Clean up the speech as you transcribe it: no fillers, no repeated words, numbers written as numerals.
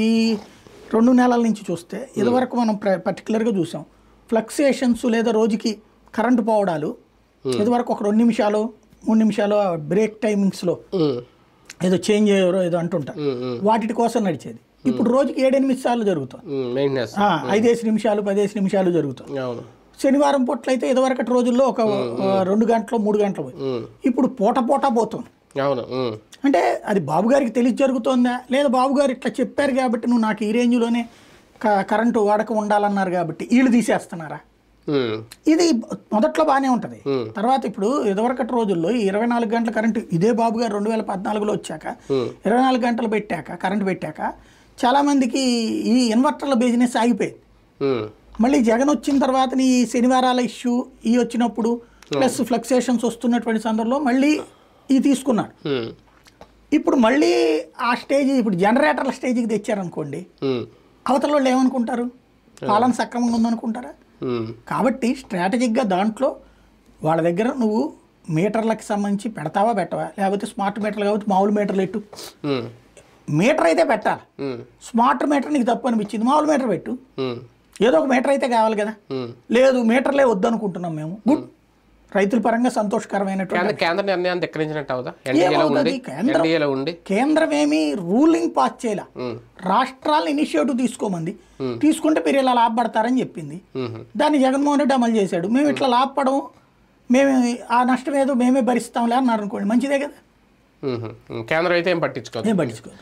ఈ 2 నెలల నుంచి చూస్తే ఇదివరకు మనం పర్టికులర్గా చూసాం ఫ్లక్సేషన్స్ లేదా రోజుకి కరెంటు పోవడాలు ఇదివరకు ఒక 2 నిమిషాలు 3 నిమిషాలు బ్రేక్ టైమింగ్స్లో ఏదో చేంజ్ అయ్యారో ఏదో అంటుంటారు వాటి కోసం నడిచేది. ఇప్పుడు రోజుకి 7-8 సార్లు జరుగుతుంది, 5 నిమిషాలు 10 నిమిషాలు జరుగుతుంది. శనివారం పూట్ల అయితే ఇదివరకటి రోజుల్లో ఒక 2 గంటలు 3 గంటలు పోయి ఇప్పుడు పూట పోతుంది. అంటే అది బాబు గారికి తెలిసి జరుగుతోందా లేదా బాబు గారు ఇట్లా చెప్పారు కాబట్టి నువ్వు నాకు ఈ రేంజ్లోనే కరెంటు వాడకం ఉండాలన్నారు కాబట్టి వీళ్ళు తీసేస్తున్నారా? ఇది మొదట్లో బాగానే ఉంటుంది. తర్వాత ఇప్పుడు ఇదివరకటి రోజుల్లో ఈ 24 గంటల కరెంటు ఇదే బాబు గారు 2014లో వచ్చాక 24 గంటలు కరెంటు పెట్టాక చాలా మందికి ఈ ఇన్వర్టర్ల బిజినెస్ ఆగిపోయింది. మళ్ళీ జగన్ వచ్చిన తర్వాత ఈ శనివారాల ఇష్యూ ఈ వచ్చినప్పుడు ప్లస్ ఫ్లక్సేషన్స్ వస్తున్నటువంటి సందర్భంలో మళ్ళీ ఈ తీసుకున్నాడు. ఇప్పుడు మళ్ళీ ఆ స్టేజ్ ఇప్పుడు జనరేటర్ల స్టేజ్కి తెచ్చారనుకోండి, అవతల వాళ్ళు ఏమనుకుంటారు? పాలన సక్రమంగా ఉందనుకుంటారా? కాబట్టి స్ట్రాటజిక్గా దాంట్లో వాళ్ళ దగ్గర నువ్వు మీటర్లకు సంబంధించి పెడతావా పెట్టవా, లేకపోతే స్మార్ట్ మీటర్లు కాబట్టి మామూలు మీటర్లు పెట్టు. మీటర్ అయితే పెట్టాలి, స్మార్ట్ మీటర్ నీకు తప్పు అనిపించింది మామూలు మీటర్ పెట్టు, ఏదో ఒక మీటర్ అయితే కావాలి కదా. లేదు మీటర్లే వద్దనుకుంటున్నాం మేము, గుడ్, రైతుల పరంగా సంతోషకరమైనటువంటి కేంద్రం ఏమి రూలింగ్ పాస్ చేయాల, రాష్ట్రాలను ఇనిషియేటివ్ తీసుకోమంది, తీసుకుంటే మీరు ఇలా లాభపడతారని చెప్పింది. దాన్ని జగన్మోహన్ రెడ్డి అమలు చేశాడు. మేము ఇట్లా లాభపడము, మేము ఆ నష్టం ఏదో మేమే భరిస్తాంలే అన్నారు అనుకోండి, మంచిదే కదా. కేంద్రం అయితే ఏం పట్టించుకోదు.